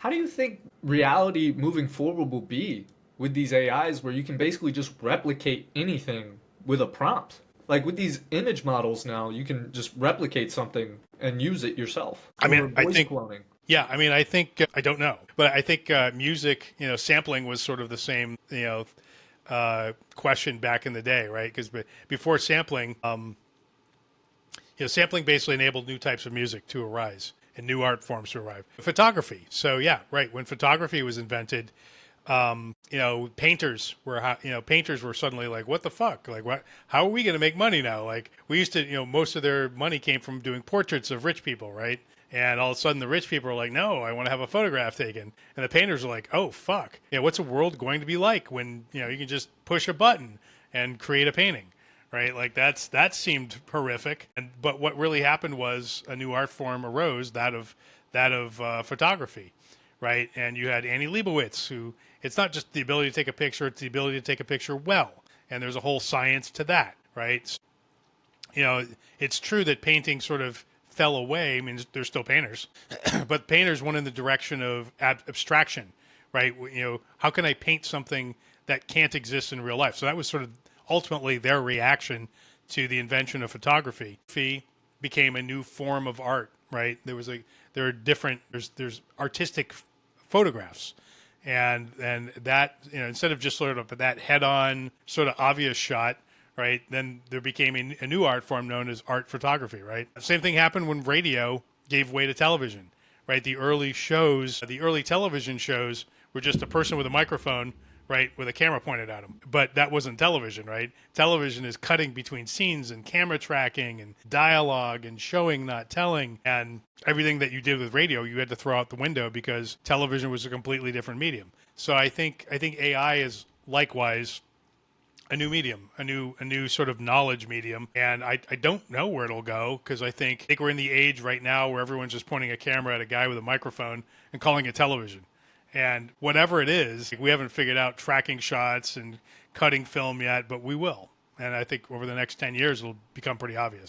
How do you think reality moving forward will be with these AIs where you can basically just replicate anything with a prompt? Like with these image models now, you can just replicate something and use it yourself. I mean, Or I voice think, cloning. yeah, I mean, I think, I don't know, but I think music, sampling was sort of the same, question back in the day, right? Because before sampling, sampling basically enabled new types of music to arise and new art forms to arrive. Photography. So yeah, right. When photography was invented, painters were suddenly like, what the fuck? Like, what? How are we going to make money now? Like, we used to, most of their money came from doing portraits of rich people, right? And all of a sudden, the rich people are like, no, I want to have a photograph taken. And the painters are like, oh, fuck. Yeah, what's the world going to be like when, you can just push a button and create a painting? Right, like that seemed horrific, but what really happened was a new art form arose, that of photography, right? And you had Annie Leibovitz, who it's not just the ability to take a picture; it's the ability to take a picture well, and there's a whole science to that, right? It's true that painting sort of fell away. I mean, there's still painters, but painters went in the direction of abstraction, right? How can I paint something that can't exist in real life? So that was sort of ultimately their reaction to the invention of photography. Photography became a new form of art, right? There are different there's artistic photographs, and that instead of just sort of that head-on sort of obvious shot, right? Then there became a new art form known as art photography, right? Same thing happened when radio gave way to television, right? The early television shows were just a person with a microphone, right, with a camera pointed at him. But that wasn't television, right? Television is cutting between scenes and camera tracking and dialogue and showing, not telling. And everything that you did with radio, you had to throw out the window because television was a completely different medium. So I think AI is likewise a new medium, a new sort of knowledge medium, and I don't know where it'll go because I think we're in the age right now where everyone's just pointing a camera at a guy with a microphone and calling it television, and whatever it is, we haven't figured out tracking shots and cutting film yet, but we will, and I think over the next 10 years it'll become pretty obvious.